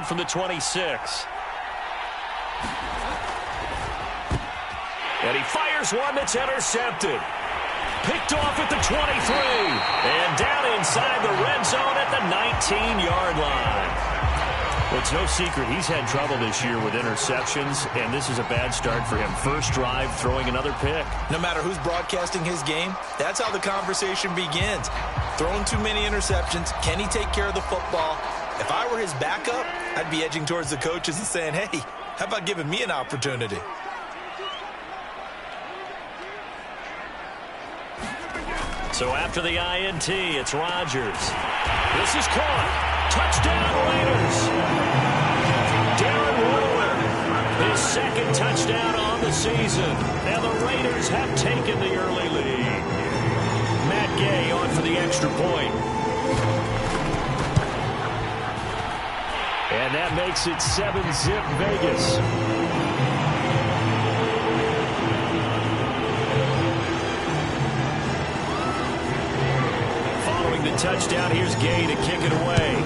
from the 26. And he fires one that's intercepted. Picked off at the 23. And down inside the red zone at the 19-yard line. Well, it's no secret he's had trouble this year with interceptions, and this is a bad start for him. First drive, throwing another pick. No matter who's broadcasting his game, that's how the conversation begins. Throwing too many interceptions, can he take care of the football? If I were his backup, I'd be edging towards the coaches and saying, hey, how about giving me an opportunity? So after the INT, it's Rodgers. This is caught. Touchdown, Raiders. Darren Waller, his second touchdown on the season. And the Raiders have taken the early lead. Matt Gay on for the extra point. And that makes it 7-zip Vegas. Following the touchdown, here's Gay to kick it away.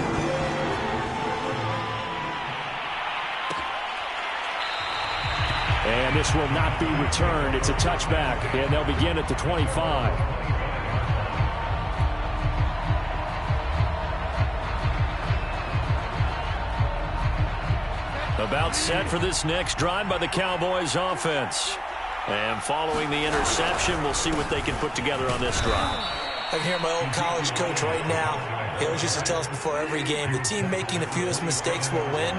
And this will not be returned. It's a touchback, and they'll begin at the 25. About set for this next drive by the Cowboys offense. And following the interception, we'll see what they can put together on this drive. I can hear my old college coach right now. He always used to tell us before every game, the team making the fewest mistakes will win.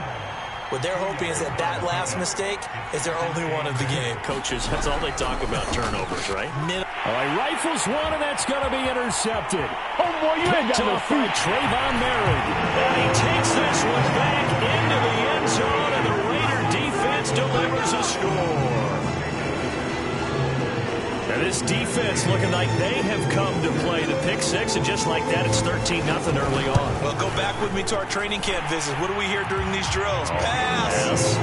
What they're hoping is that that last mistake is their only one of the game. Coaches, that's all they talk about, turnovers, right? All right, rifles one, and that's going to be intercepted. Oh, boy, you ain't got no feet. Trayvon Merrick. And he takes this one back into the end zone, and the Raider defense delivers a score. And this defense looking like they have come to play. The pick six, and just like that, it's 13-0 early on. Well, go back with me to our training camp visit. What do we hear during these drills? Pass. Yes.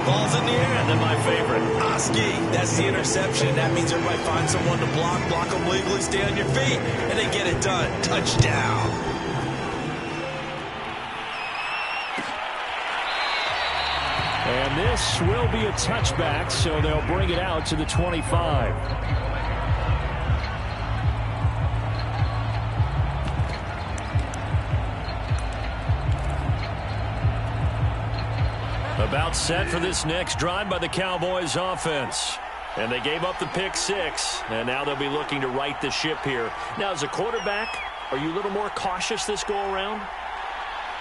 Ball's in the air. And then my favorite. Oski, that's the interception. That means everybody finds someone to block them legally, stay on your feet, and they get it done. Touchdown. And this will be a touchback, so they'll bring it out to the 25. About set for this next drive by the Cowboys offense. And they gave up the pick six, and now they'll be looking to right the ship here. Now, as a quarterback, are you a little more cautious this go-around?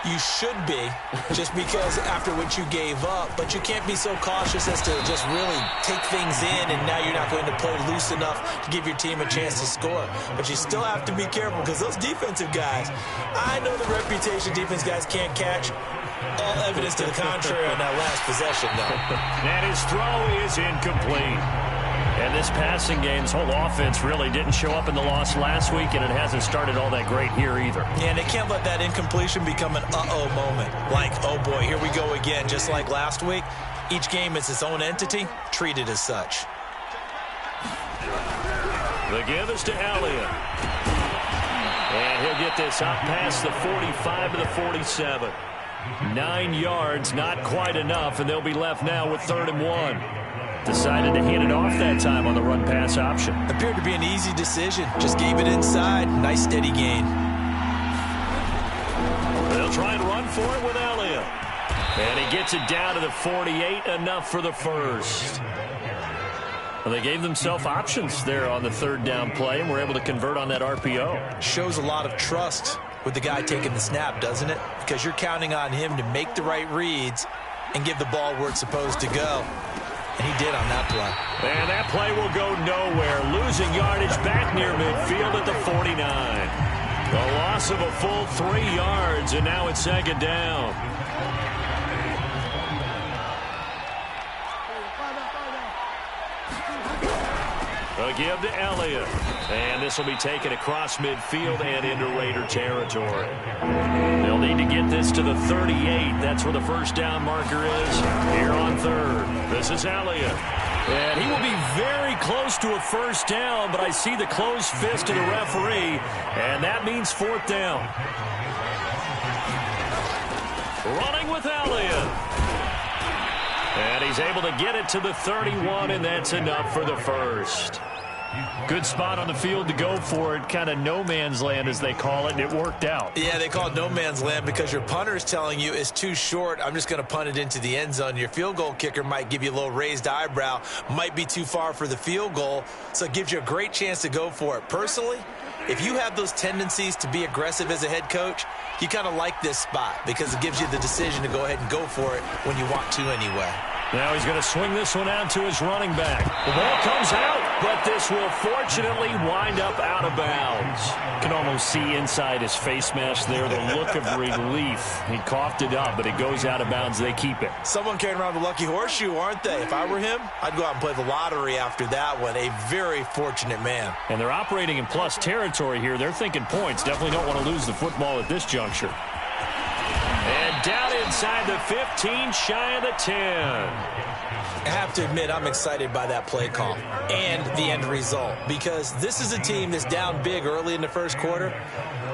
You should be, just because after what you gave up, but you can't be so cautious as to just really take things in, and now you're not going to play loose enough to give your team a chance to score. But you still have to be careful, because those defensive guys, I know the reputation defense guys can't catch. All evidence to the contrary on that last possession, though. And his throw is incomplete. And this passing game's whole offense really didn't show up in the loss last week, and it hasn't started all that great here either. Yeah, and they can't let that incompletion become an uh-oh moment. Like, oh boy, here we go again. Just like last week, each game is its own entity, treated as such. The give is to Elliott. And he'll get this out past the 45 to the 47. 9 yards, not quite enough, and they'll be left now with 3rd and 1. Decided to hand it off that time on the run-pass option. Appeared to be an easy decision. Just gave it inside. Nice steady gain. They'll try and run for it with Elliott. And he gets it down to the 48, enough for the first. Well, they gave themselves options there on the 3rd down play, and were able to convert on that RPO. Shows a lot of trust with the guy taking the snap, doesn't it? Because you're counting on him to make the right reads and give the ball where it's supposed to go. And he did on that play. And that play will go nowhere. Losing yardage back near midfield at the 49. The loss of a full 3 yards, and now it's 2nd down. A give to Elliott. And this will be taken across midfield and into Raider territory. They'll need to get this to the 38. That's where the first down marker is here on 3rd. This is Elliott. And he will be very close to a first down, but I see the closed fist of the referee, and that means 4th down. Running with Elliott. And he's able to get it to the 31, and that's enough for the first. Good spot on the field to go for it. Kind of no man's land, as they call it, and it worked out. Yeah, they call it no man's land because your punter is telling you it's too short. I'm just going to punt it into the end zone. Your field goal kicker might give you a little raised eyebrow, might be too far for the field goal, so it gives you a great chance to go for it. Personally, if you have those tendencies to be aggressive as a head coach, you kind of like this spot because it gives you the decision to go ahead and go for it when you want to anyway. Now he's going to swing this one out to his running back. The ball comes out, but this will fortunately wind up out of bounds. Can almost see inside his face mask there the look of relief. He coughed it up, but it goes out of bounds. They keep it. Someone carrying around the lucky horseshoe, aren't they? If I were him, I'd go out and play the lottery after that one. A very fortunate man. And they're operating in plus territory here. They're thinking points. Definitely don't want to lose the football at this juncture. And down inside the 15, shy of the 10. I have to admit, I'm excited by that play call and the end result because this is a team that's down big early in the first quarter,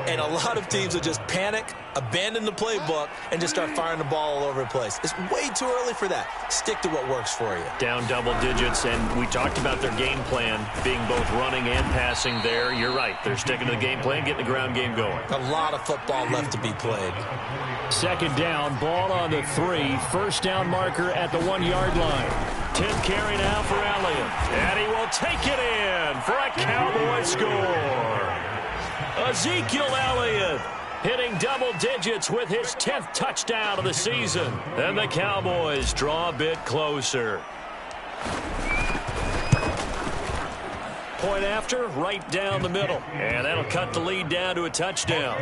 and a lot of teams will just panic, abandon the playbook, and just start firing the ball all over the place. It's way too early for that. Stick to what works for you. Down double digits, and we talked about their game plan being both running and passing there. You're right. They're sticking to the game plan, getting the ground game going. A lot of football left to be played. Second down, ball on the 3. First down marker at the 1-yard line. 10th carry now for Elliott. And he will take it in for a Cowboy score. Ezekiel Elliott hitting double digits with his 10th touchdown of the season. And the Cowboys draw a bit closer. Point after, right down the middle. And that'll cut the lead down to a touchdown.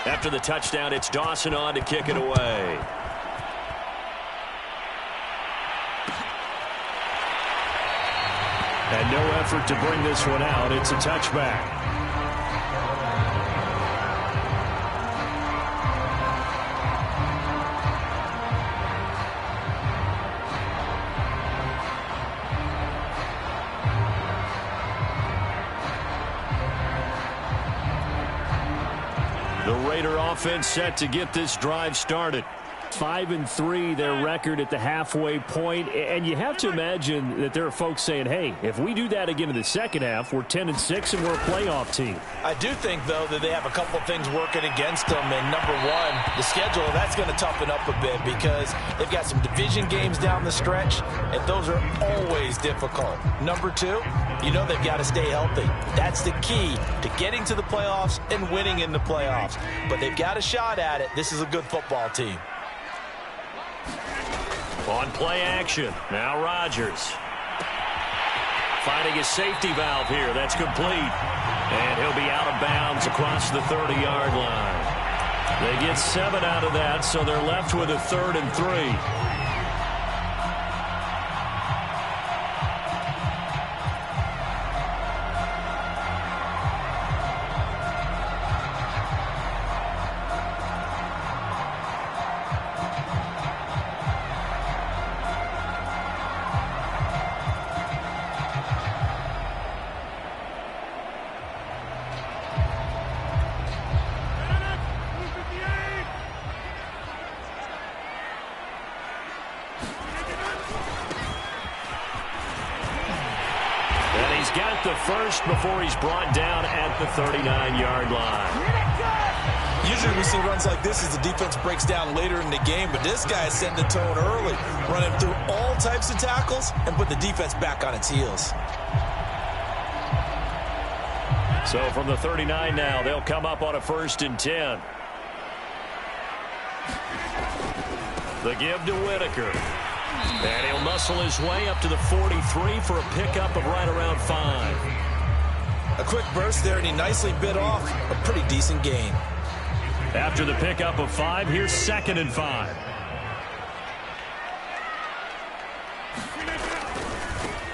After the touchdown, it's Dawson on to kick it away. And no effort to bring this one out. It's a touchback. Offense set to get this drive started. 5-3 their record at the halfway point, and you have to imagine that there are folks saying, hey, if we do that again in the second half, we're 10-6 and we're a playoff team. I do think, though, that they have a couple of things working against them, and number one, the schedule, that's going to toughen up a bit because they've got some division games down the stretch, and those are always difficult. Number two, you know they've got to stay healthy. That's the key to getting to the playoffs and winning in the playoffs. But they've got a shot at it. This is a good football team. On play action, now Rodgers. Finding his safety valve here, that's complete. And he'll be out of bounds across the 30-yard line. They get 7 out of that, so they're left with a 3rd and 3. Got the first before he's brought down at the 39-yard line. Usually we see runs like this as the defense breaks down later in the game, but this guy is setting the tone early, running through all types of tackles and put the defense back on its heels. So from the 39 now, they'll come up on a 1st and 10. The give to Whitaker. And he'll muscle his way up to the 43 for a pickup of right around 5. A quick burst there, and he nicely bit off a pretty decent gain. After the pickup of 5, here's 2nd and 5.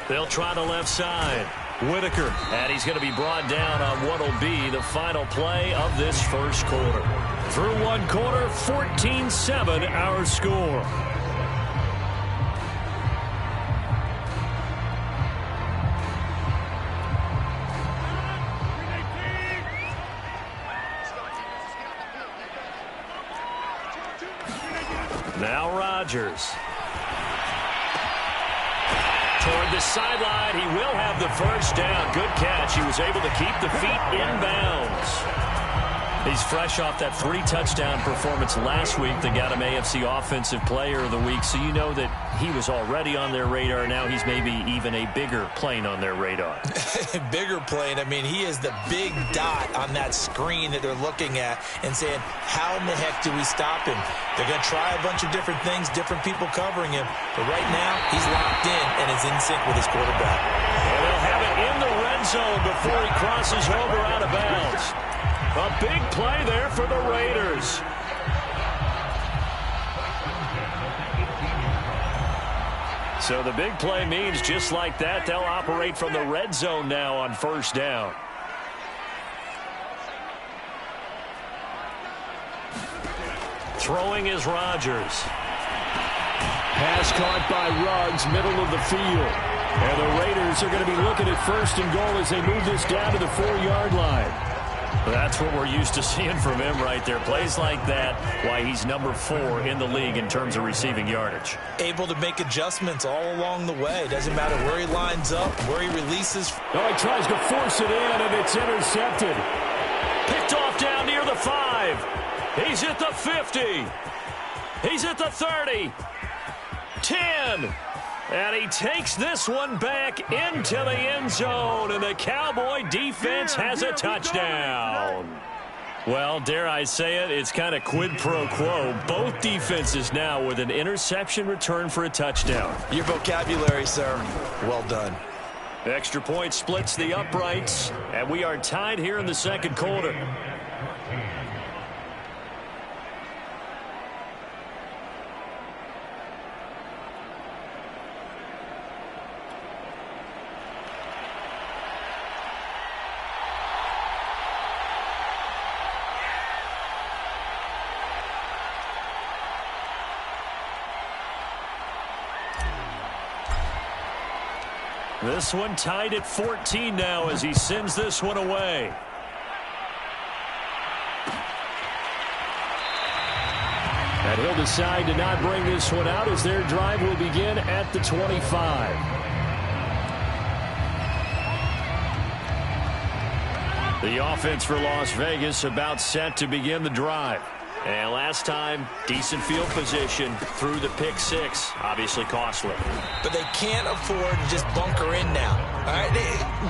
They'll try the left side. Whitaker, and he's going to be brought down on what will be the final play of this first quarter. Through one quarter, 14-7 our score. Rodgers. Toward the sideline, he will have the first down. Good catch. He was able to keep the feet inbounds. He's fresh off that 3-touchdown performance last week that got him AFC Offensive Player of the Week, so you know that he was already on their radar. Now he's maybe even a bigger plane on their radar. Bigger plane. I mean, he is the big dot on that screen that they're looking at and saying, how in the heck do we stop him? They're going to try a bunch of different things, different people covering him, but right now he's locked in and is in sync with his quarterback. And they'll have it in the red zone before he crosses over out of bounds. A big play there for the Raiders. So the big play means just like that, they'll operate from the red zone now on first down. Throwing is Rodgers. Pass caught by Ruggs, middle of the field. And the Raiders are going to be looking at first and goal as they move this down to the 4-yard line. That's what we're used to seeing from him right there. Plays like that, why he's number 4 in the league in terms of receiving yardage. Able to make adjustments all along the way. Doesn't matter where he lines up, where he releases. Oh, he tries to force it in, and it's intercepted. Picked off down near the 5. He's at the 50. He's at the 30. 10. And he takes this one back into the end zone, and the Cowboy defense has a touchdown. Well, dare I say it, it's kind of quid pro quo. Both defenses now with an interception return for a touchdown. Your vocabulary, sir. Well done. Extra point splits the uprights, and we are tied here in the second quarter. This one tied at 14 now as he sends this one away. And he'll decide to not bring this one out as their drive will begin at the 25. The offense for Las Vegas about set to begin the drive. And last time, decent field position through the pick 6. Obviously costly. But they can't afford to just bunker in now. All right,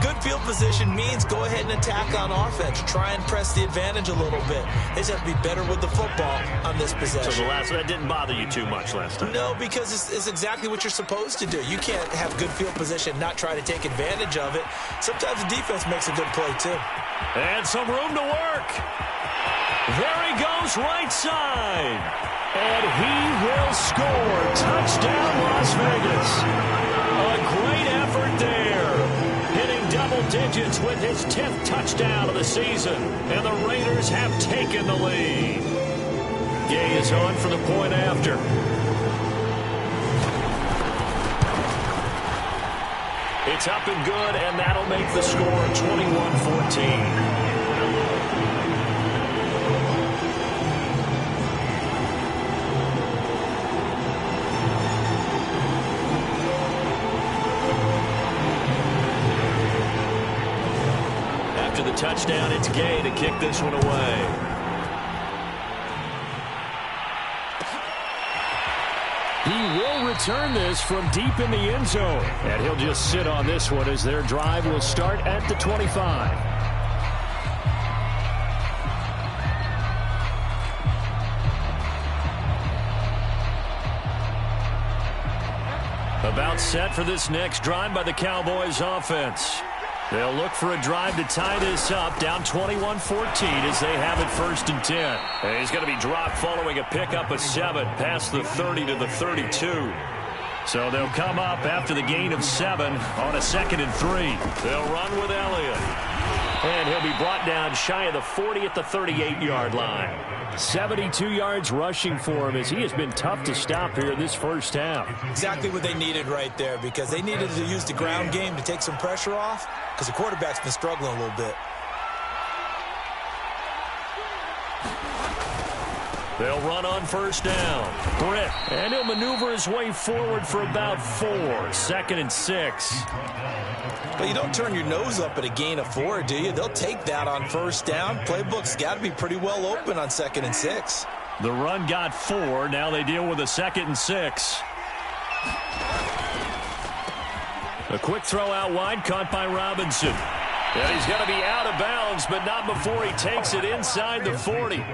good field position means go ahead and attack on offense. Try and press the advantage a little bit. They just have to be better with the football on this possession. So that didn't bother you too much last time? No, because it's exactly what you're supposed to do. You can't have good field position, not try to take advantage of it. Sometimes the defense makes a good play, too. And some room to work. There he goes right side. And he will score. Touchdown, Las Vegas. A great effort there. Hitting double digits with his 10th touchdown of the season. And the Raiders have taken the lead. Gay is on for the point after. It's up and good, and that'll make the score 21-14. The touchdown, it's Gay to kick this one away. He will return this from deep in the end zone. And he'll just sit on this one as their drive will start at the 25. About set for this next drive by the Cowboys offense. They'll look for a drive to tie this up, down 21-14 as they have it first and 10. And he's going to be dropped following a pickup of 7 past the 30 to the 32. So they'll come up after the gain of 7 on a 2nd and 3. They'll run with Elliott. And he'll be brought down shy of the 40 at the 38-yard line. 72 yards rushing for him as he has been tough to stop here this first half. Exactly what they needed right there, because they needed to use the ground game to take some pressure off, because the quarterback's been struggling a little bit. They'll run on first down. Britt, and he'll maneuver his way forward for about 4. 2nd and 6. But you don't turn your nose up at a gain of 4, do you? They'll take that on first down. Playbook's got to be pretty well open on 2nd and 6. The run got 4. Now they deal with a 2nd and 6. A quick throw out wide, caught by Robinson. And he's going to be out of bounds, but not before he takes it inside the 40.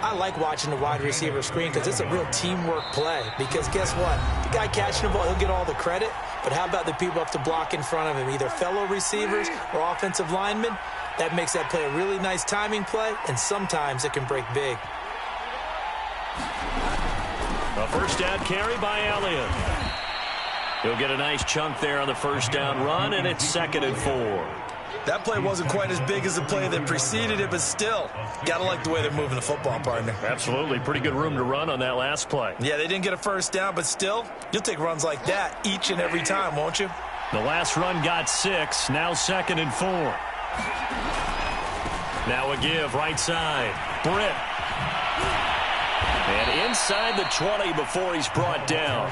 I like watching the wide receiver screen because it's a real teamwork play. Because guess what? The guy catching the ball, he'll get all the credit. But how about the people up to block in front of him, either fellow receivers or offensive linemen? That makes that play a really nice timing play, and sometimes it can break big. A first down carry by Elliott. He'll get a nice chunk there on the first down run, and it's 2nd and 4. That play wasn't quite as big as the play that preceded it, but still, got to like the way they're moving the football, partner. Absolutely. Pretty good room to run on that last play. Yeah, they didn't get a first down, but still, you'll take runs like that each and every time, won't you? The last run got 6, now 2nd and 4. Now a give, right side. Britt. And inside the 20 before he's brought down.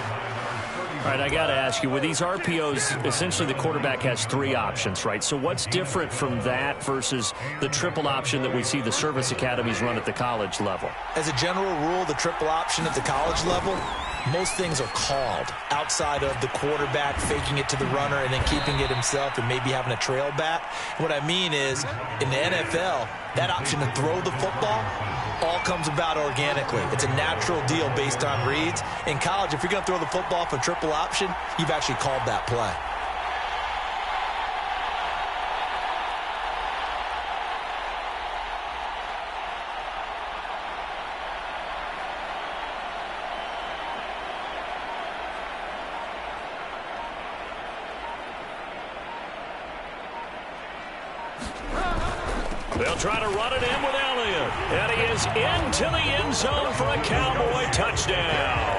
All right, I got to ask you, with these RPOs, essentially the quarterback has 3 options, right? So what's different from that versus the triple option that we see the service academies run at the college level? As a general rule, the triple option at the college level, most things are called outside of the quarterback faking it to the runner and then keeping it himself and maybe having a trail back. What I mean is, in the NFL, that option to throw the football all comes about organically. It's a natural deal based on reads. In college, if you're going to throw the football for triple option, you've actually called that play. They'll try to run it in with Elliott. And he is into the end zone for a Cowboy touchdown.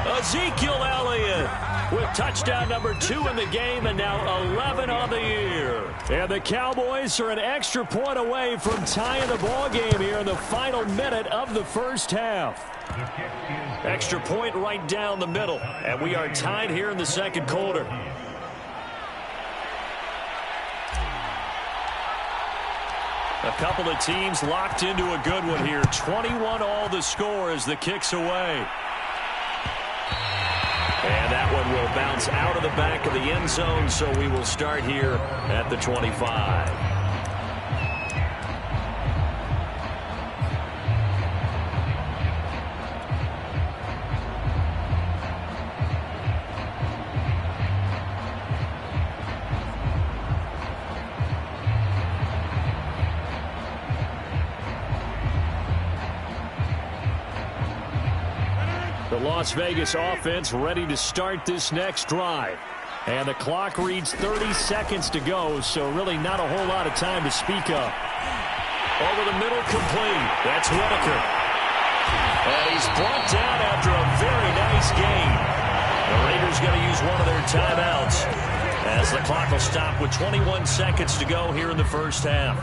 Ezekiel Elliott with touchdown number 2 in the game and now 11 on the year. And the Cowboys are an extra point away from tying the ball game here in the final minute of the first half. Extra point right down the middle. And we are tied here in the second quarter. A couple of teams locked into a good one here. 21 all the score as the kick's away. And that one will bounce out of the back of the end zone, so we will start here at the 25. The Las Vegas offense ready to start this next drive. And the clock reads 30 seconds to go, so really not a whole lot of time to speak of. Over the middle, complete. That's Whitaker. And he's brought down after a very nice gain. The Raiders going to use one of their timeouts as the clock will stop with 21 seconds to go here in the first half.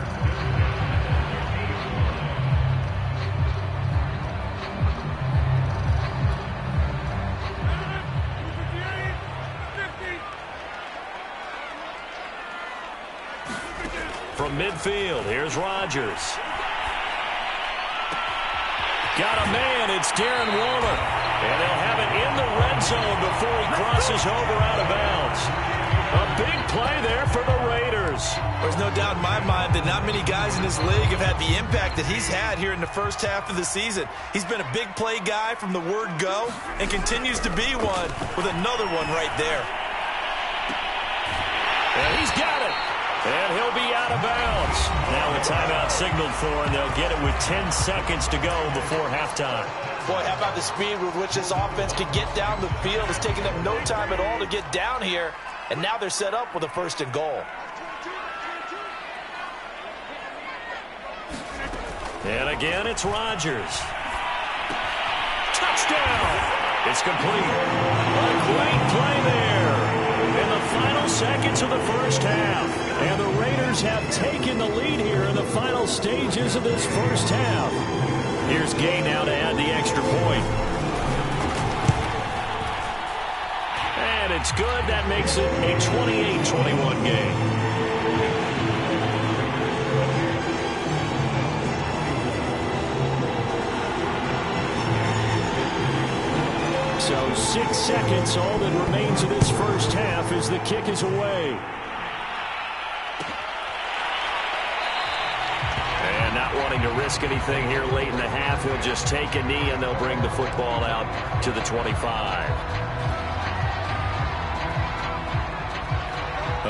From midfield, here's Rodgers. Got a man, it's Darren Waller. And they'll have it in the red zone before he crosses over out of bounds. A big play there for the Raiders. There's no doubt in my mind that not many guys in this league have had the impact that he's had here in the first half of the season. He's been a big play guy from the word go and continues to be one with another one right there. And he's got it. And he'll be out of bounds. Now a timeout signaled for, and they'll get it with 10 seconds to go before halftime. Boy, how about the speed with which this offense could get down the field? It's taking them no time at all to get down here. And now they're set up with a 1st and goal. And again, it's Rodgers. Touchdown! It's complete. A great play there. In the final seconds of the first half. And the Raiders have taken the lead here in the final stages of this first half. Here's Gay now to add the extra point. And it's good. That makes it a 28-21 game. So 6 seconds, all that remains of this first half as the kick is away. And not wanting to risk anything here late in the half, he'll just take a knee and they'll bring the football out to the 25.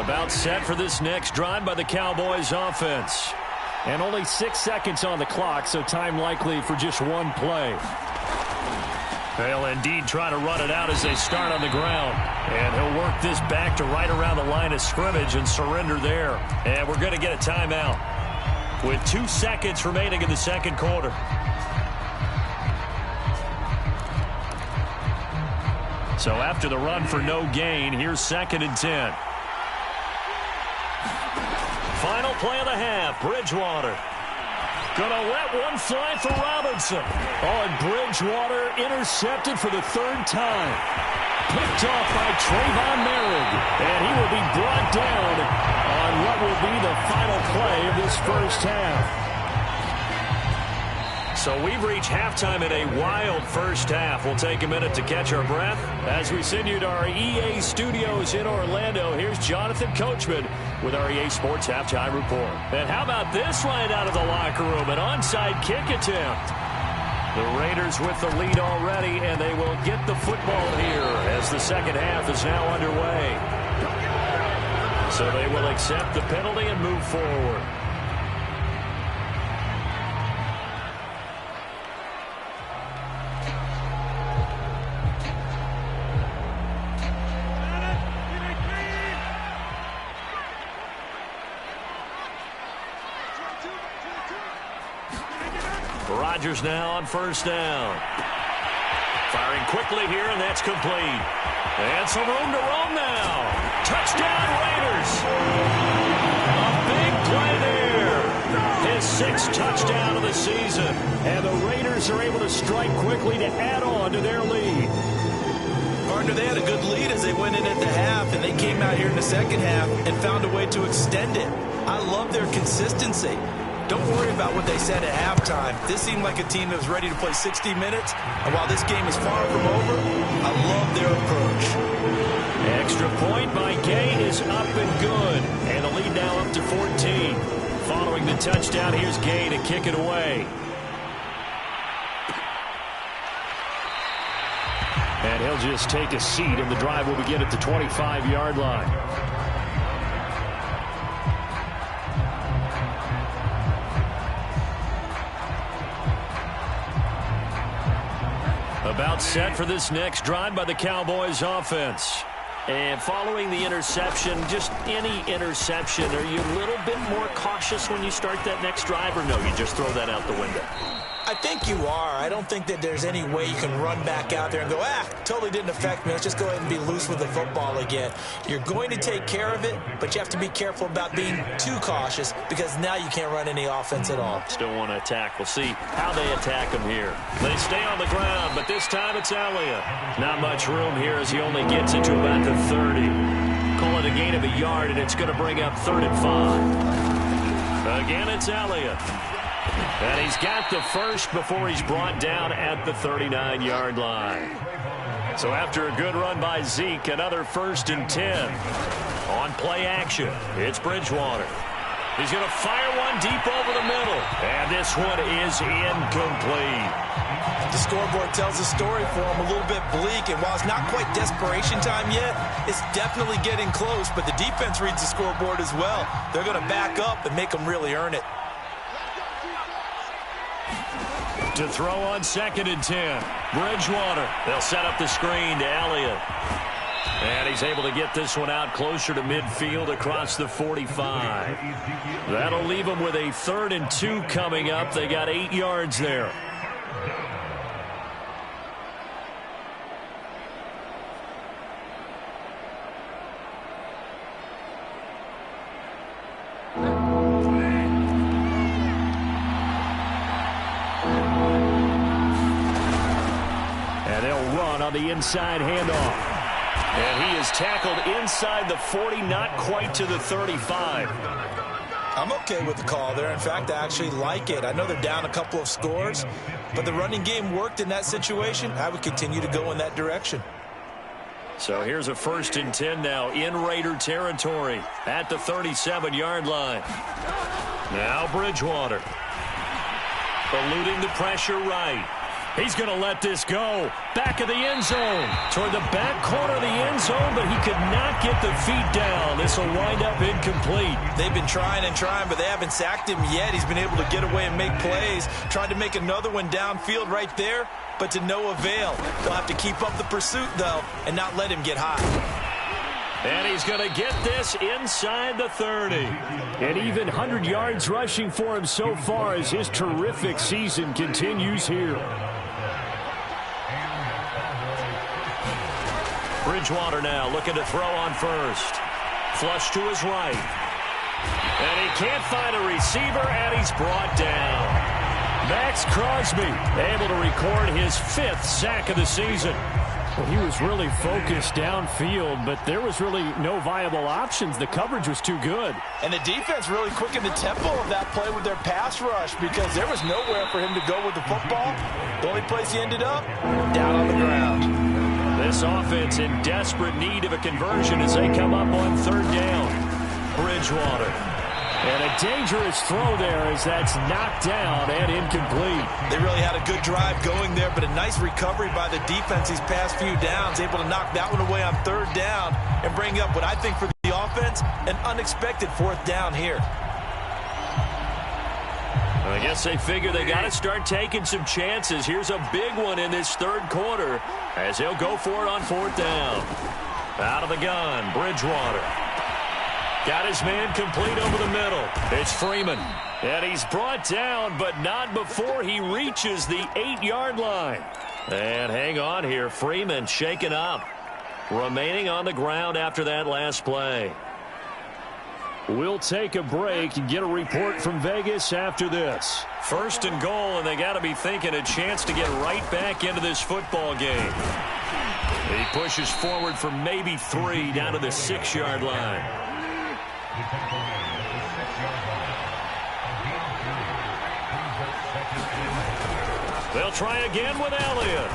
About set for this next drive by the Cowboys offense. And only 6 seconds on the clock, so time likely for just one play. They'll indeed try to run it out as they start on the ground. And he'll work this back to right around the line of scrimmage and surrender there. And we're going to get a timeout with 2 seconds remaining in the second quarter. So after the run for no gain, here's 2nd and 10. Final play of the half, Bridgewater. Gonna let one fly for Robinson. Oh, and Bridgewater intercepted for the 3rd time. Picked off by Trayvon Merrick. And he will be brought down on what will be the final play of this first half. So we've reached halftime in a wild first half. We'll take a minute to catch our breath. As we send you to our EA studios in Orlando, here's Jonathan Coachman with our EA Sports Halftime Report. And how about this right out of the locker room? An onside kick attempt. The Raiders with the lead already, and they will get the football here as the second half is now underway. So they will accept the penalty and move forward. Rodgers now on first down. Firing quickly here, and that's complete. And some room to roam now. Touchdown, Raiders. A big play there. His 6th touchdown of the season. And the Raiders are able to strike quickly to add on to their lead. Partner, they had a good lead as they went in at the half, and they came out here in the second half and found a way to extend it. I love their consistency. Don't worry about what they said at halftime. This seemed like a team that was ready to play 60 minutes. And while this game is far from over, I love their approach. Extra point by Gay is up and good. And the lead now up to 14. Following the touchdown, here's Gay to kick it away. And he'll just take a seat, and the drive will begin at the 25-yard line. About set for this next drive by the Cowboys offense. And following the interception, just any interception, are you a little bit more cautious when you start that next drive, or no, you just throw that out the window? I think you are. I don't think that there's any way you can run back out there and go, totally didn't affect me. Let's just go ahead and be loose with the football again. You're going to take care of it, but you have to be careful about being too cautious because now you can't run any offense at all. Still want to attack. We'll see how they attack him here. They stay on the ground, but this time it's Elliott. Not much room here as he only gets it to about the 30. Call it a gain of a yard, and it's going to bring up 3rd and 5. Again, it's Elliott. And he's got the first before he's brought down at the 39-yard line. So after a good run by Zeke, another 1st and 10. On play action, it's Bridgewater. He's going to fire one deep over the middle. And this one is incomplete. The scoreboard tells a story for him, a little bit bleak. And while it's not quite desperation time yet, it's definitely getting close. But the defense reads the scoreboard as well. They're going to back up and make them really earn it. To throw on 2nd and 10. Bridgewater. They'll set up the screen to Elliott. And he's able to get this one out closer to midfield across the 45. That'll leave them with a 3rd and 2 coming up. They got 8 yards there. on the inside handoff. And he is tackled inside the 40, not quite to the 35. I'm okay with the call there. In fact, I actually like it. I know they're down a couple of scores, but the running game worked in that situation. I would continue to go in that direction. So here's a 1st and 10 now in Raider territory at the 37-yard line. Now Bridgewater. Eluding the pressure right. He's going to let this go. Back of the end zone. Toward the back corner of the end zone, but he could not get the feet down. This will wind up incomplete. They've been trying and trying, but they haven't sacked him yet. He's been able to get away and make plays. Tried to make another one downfield right there, but to no avail. They'll have to keep up the pursuit, though, and not let him get high. And he's going to get this inside the 30. And even 100 yards rushing for him so far as his terrific season continues here. Bridgewater now looking to throw on first. Flush to his right. And he can't find a receiver, and he's brought down. Max Crosby able to record his 5th sack of the season. Well, he was really focused downfield, but there was really no viable options. The coverage was too good. And the defense really quickened the tempo of that play with their pass rush because there was nowhere for him to go with the football. The only place he ended up, down on the ground. This offense in desperate need of a conversion as they come up on 3rd down. Bridgewater. And a dangerous throw there as that's knocked down and incomplete. They really had a good drive going there, but a nice recovery by the defense these past few downs, able to knock that one away on 3rd down and bring up what I think for the offense, an unexpected 4th down here. I guess they figure they got to start taking some chances. Here's a big one in this 3rd quarter as he'll go for it on 4th down. Out of the gun, Bridgewater. Got his man complete over the middle. It's Freeman. And he's brought down, but not before he reaches the 8-yard line. And hang on here. Freeman shaken up. Remaining on the ground after that last play. We'll take a break and get a report from Vegas after this. 1st and goal, and they got to be thinking a chance to get right back into this football game. He pushes forward for maybe 3 down to the 6-yard line. They'll try again with Elliott.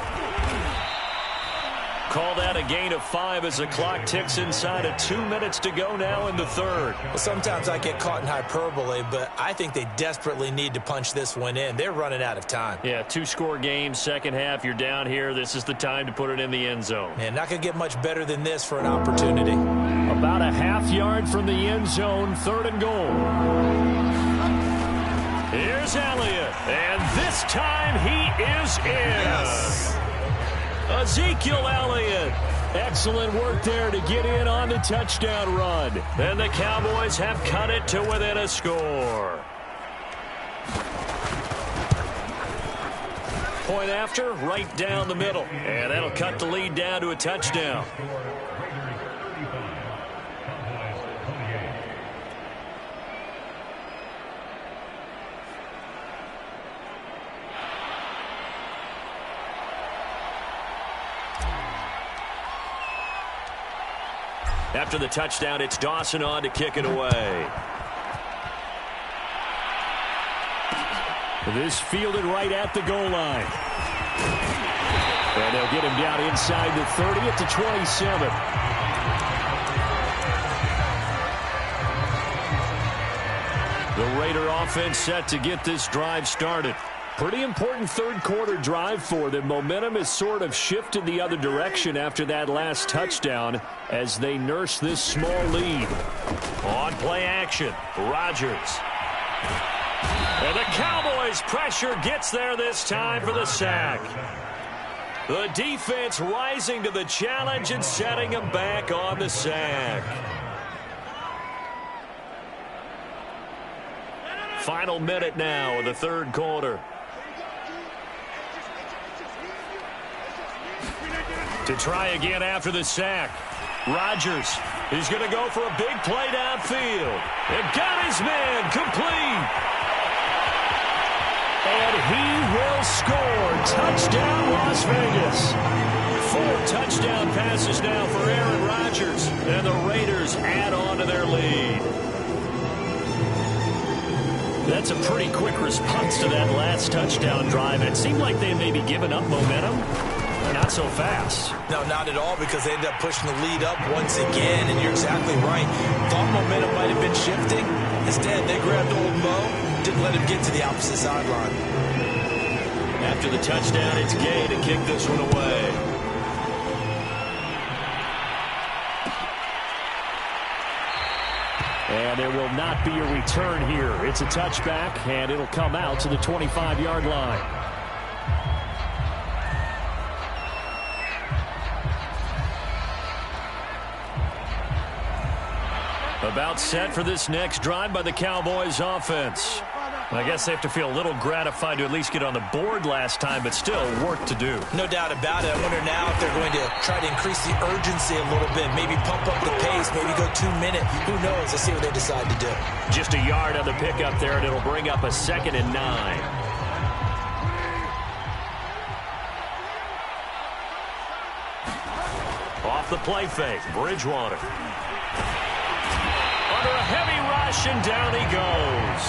Call that a gain of 5 as the clock ticks inside of 2 minutes to go now in the 3rd. Well, sometimes I get caught in hyperbole, but I think they desperately need to punch this one in. They're running out of time. Yeah, 2-score game, second half, you're down here. This is the time to put it in the end zone. Man, not going to get much better than this for an opportunity. About a half-yard from the end zone, 3rd and goal. Here's Elliott, and this time he is in. Yes. Ezekiel Elliott. Excellent work there to get in on the touchdown run. And the Cowboys have cut it to within a score. Point after, right down the middle. And that'll cut the lead down to a touchdown. After the touchdown, it's Dawson on to kick it away. This fielded right at the goal line. And they'll get him down inside the 30 at the 27. The Raider offense set to get this drive started. Pretty important 3rd quarter drive for them. Momentum has sort of shifted the other direction after that last touchdown as they nurse this small lead. On play action, Rodgers. And the Cowboys' pressure gets there this time for the sack. The defense rising to the challenge and setting him back on the sack. Final minute now of the 3rd quarter. To try again after the sack. Rodgers is going to go for a big play downfield. And got his man complete. And he will will score. Touchdown, Las Vegas. 4 touchdown passes now for Aaron Rodgers. And the Raiders add on to their lead. That's a pretty quick response to that last touchdown drive. And it seemed like they may be giving up momentum. Not so fast. No, not at all, because they ended up pushing the lead up once again, and you're exactly right. Thought momentum might have been shifting. Instead, they grabbed old Mo, didn't let him get to the opposite sideline. After the touchdown, it's Gay to kick this one away. And there will not be a return here. It's a touchback, and it'll come out to the 25-yard line. About set for this next drive by the Cowboys offense. I guess they have to feel a little gratified to at least get on the board last time, but still work to do. No doubt about it. I wonder now if they're going to try to increase the urgency a little bit, maybe pump up the pace, maybe go 2 minute. Who knows? Let's see what they decide to do. Just a yard on the pickup there, and it'll bring up a 2nd and 9. Off the play fake, Bridgewater. Under a heavy rush, and down he goes.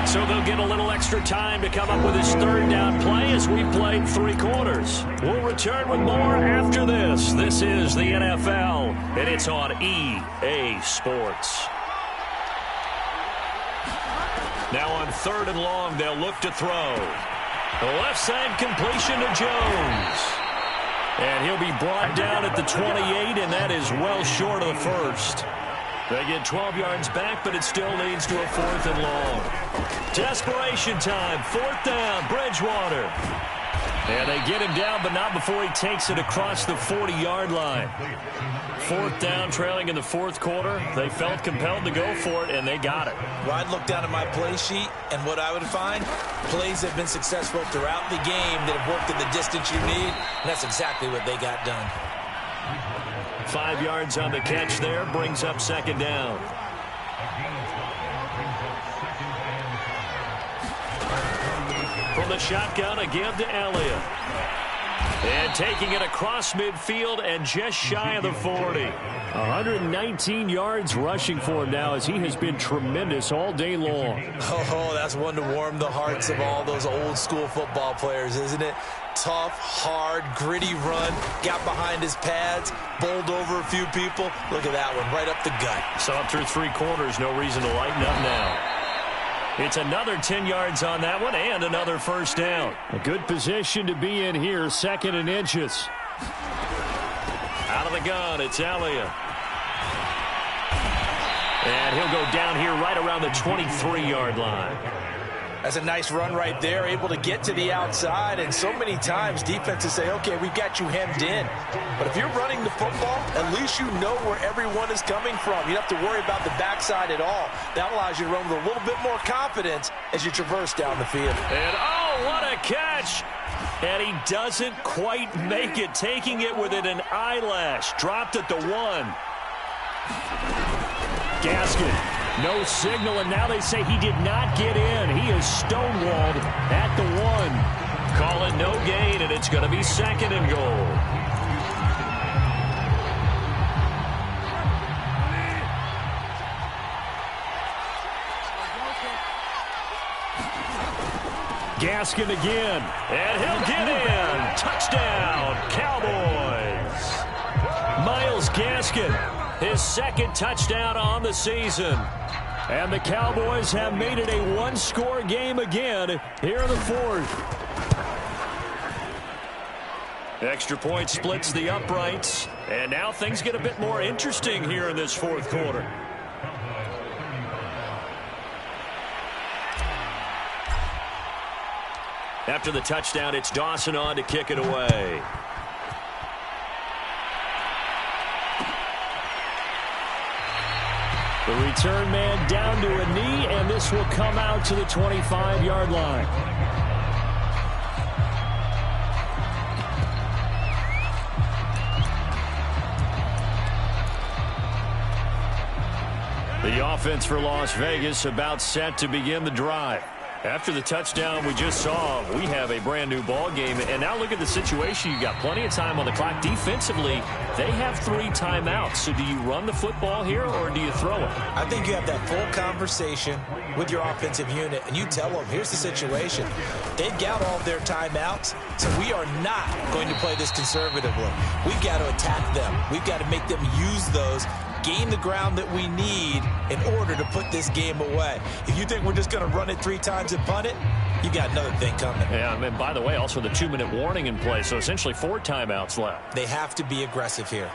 So they'll get a little extra time to come up with his 3rd down play as we played 3 quarters. We'll return with more after this. This is the NFL, and it's on EA Sports. Now on 3rd and long, they'll look to throw. The left side completion to Jones. And he'll be brought down at the 28, and that is well short of the 1st. They get 12 yards back, but it still leads to a 4th and long. Desperation time, 4th down, Bridgewater. And they get him down, but not before he takes it across the 40-yard line. 4th down, trailing in the 4th quarter. They felt compelled to go for it, and they got it. Well, I'd look down at my play sheet, and what I would find, plays have been successful throughout the game that have worked in the distance you need, and that's exactly what they got done. 5 yards on the catch there, brings up 2nd down. From the shotgun, a give to Elliott. And taking it across midfield and just shy of the 40. 119 yards rushing for him now, as he has been tremendous all day long. Oh, that's one to warm the hearts of all those old school football players, isn't it? Tough, hard, gritty run, got behind his pads, bowled over a few people. Look at that one, right up the gut. So up through 3 quarters, no reason to lighten up now. It's another 10 yards on that one and another 1st down. A good position to be in here, 2nd and inches. Out of the gun, it's Elliott. And he'll go down here right around the 23-yard line. That's a nice run right there, able to get to the outside, and so many times defenses say, okay, we've got you hemmed in. But if you're running the football, at least you know where everyone is coming from. You don't have to worry about the backside at all. That allows you to run with a little bit more confidence as you traverse down the field. And oh, what a catch! And he doesn't quite make it, taking it within an eyelash. Dropped at the 1. Gaskin. No signal, and now they say he did not get in. He is stonewalled at the 1. Call it no gain, and it's going to be 2nd and goal. Gaskin again, and he'll get in. Touchdown, Cowboys. Myles Gaskin, his 2nd touchdown on the season. And the Cowboys have made it a 1-score game again here in the 4th. Extra point splits the uprights. And now things get a bit more interesting here in this 4th quarter. After the touchdown, it's Dawson on to kick it away. The return man down to a knee, and this will come out to the 25-yard line. The offense for Las Vegas about set to begin the drive. After the touchdown we just saw, we have a brand new ball game. And now look at the situation. You got plenty of time on the clock. Defensively, they have 3 timeouts. So do you run the football here or do you throw it? I think you have that full conversation with your offensive unit, and you tell them, here's the situation. They've got all their timeouts, so we are not going to play this conservatively. We've got to attack them. We've got to make them use those, gain the ground that we need in order to put this game away. If you think we're just going to run it 3 times and punt it, you got another thing coming. Yeah, and by the way, also the 2-minute warning in play, so essentially 4 timeouts left. They have to be aggressive here.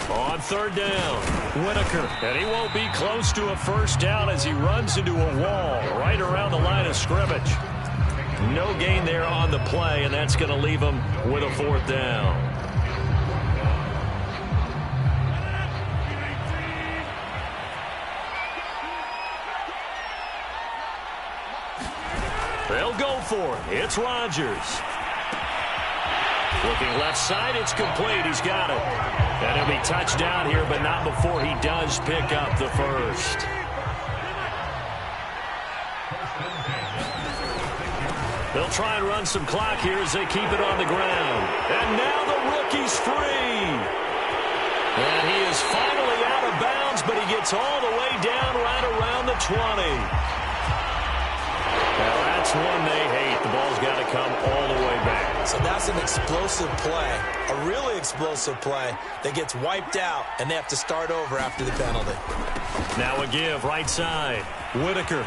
On 3rd down, Whitaker. And he won't be close to a first down as he runs into a wall right around the line of scrimmage. No gain there on the play, and that's going to leave him with a 4th down. They'll go for it. It's Rodgers. Looking left side, it's complete. He's got it. And he'll be touchdown here, but not before he does pick up the first. They'll try and run some clock here as they keep it on the ground. And now the rookie's free. And he is finally out of bounds, but he gets all the way down right around the 20. Now that's one they hate. The ball's got to come all the way back. So that's an explosive play, a really explosive play that gets wiped out, and they have to start over after the penalty. Now a give, right side. Whitaker.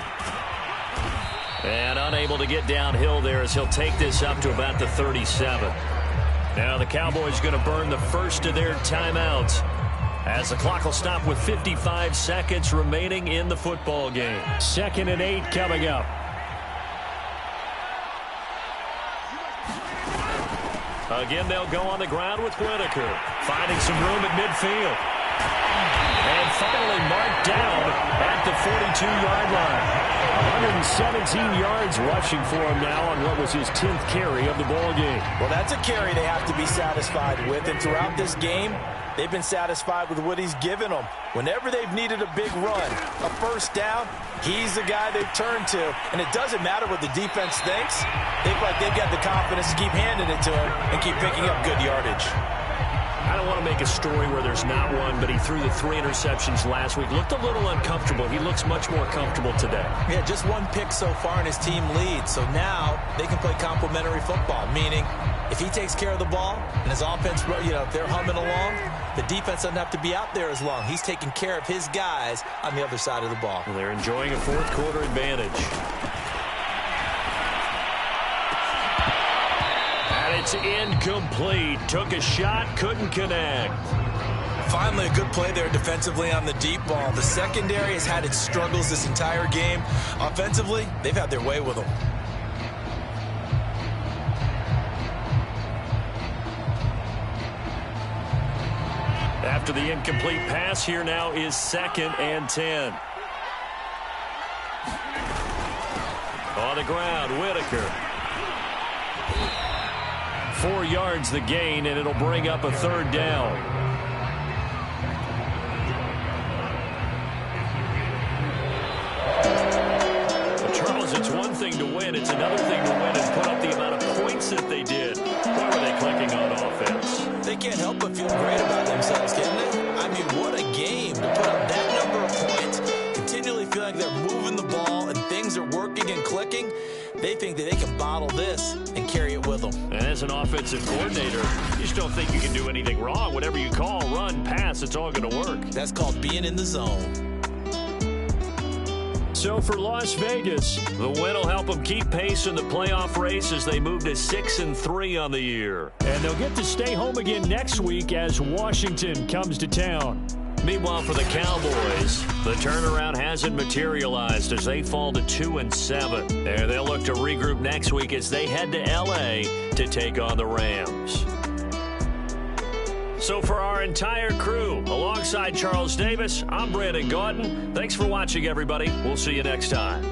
And unable to get downhill there as he'll take this up to about the 37. Now the Cowboys going to burn the first of their timeouts as the clock will stop with 55 seconds remaining in the football game. 2nd and 8 coming up. Again, they'll go on the ground with Whitaker, finding some room at midfield. And finally marked down at the 42-yard line. 117 yards rushing for him now on what was his 10th carry of the ball game. Well, that's a carry they have to be satisfied with, and throughout this game, they've been satisfied with what he's given them. Whenever they've needed a big run, a first down, he's the guy they've turned to. And it doesn't matter what the defense thinks. They feel like they've got the confidence to keep handing it to him and keep picking up good yardage. I don't want to make a story where there's not one, but he threw the 3 interceptions last week. Looked a little uncomfortable. He looks much more comfortable today. Yeah, just 1 pick so far and his team leads. So now they can play complementary football, meaning if he takes care of the ball and his offense, if they're humming along, the defense doesn't have to be out there as long. He's taking care of his guys on the other side of the ball. Well, they're enjoying a 4th quarter advantage. It's incomplete. Took a shot, couldn't connect. Finally, a good play there defensively on the deep ball. The secondary has had its struggles this entire game. Offensively, they've had their way with them. After the incomplete pass, here now is 2nd and 10. On the ground, Whitaker. 4 yards the gain, and it'll bring up a 3rd down. Well, Charles, it's one thing to win. It's another thing to win and put up the amount of points that they did. Why were they clicking on offense? They can't help but feel great about themselves, can they? I mean, what a game to put up that number of points, continually feel like they're moving the ball and things are working and clicking. They think that they can bottle this and carry it with them. And as an offensive coordinator, you just don't think you can do anything wrong. Whatever you call, run, pass, it's all going to work. That's called being in the zone. So for Las Vegas, the win will help them keep pace in the playoff race as they move to 6-3 on the year. And they'll get to stay home again next week as Washington comes to town. Meanwhile, for the Cowboys, the turnaround hasn't materialized as they fall to 2-7. There, they'll look to regroup next week as they head to L.A. to take on the Rams. So for our entire crew, alongside Charles Davis, I'm Brandon Gaudin. Thanks for watching, everybody. We'll see you next time.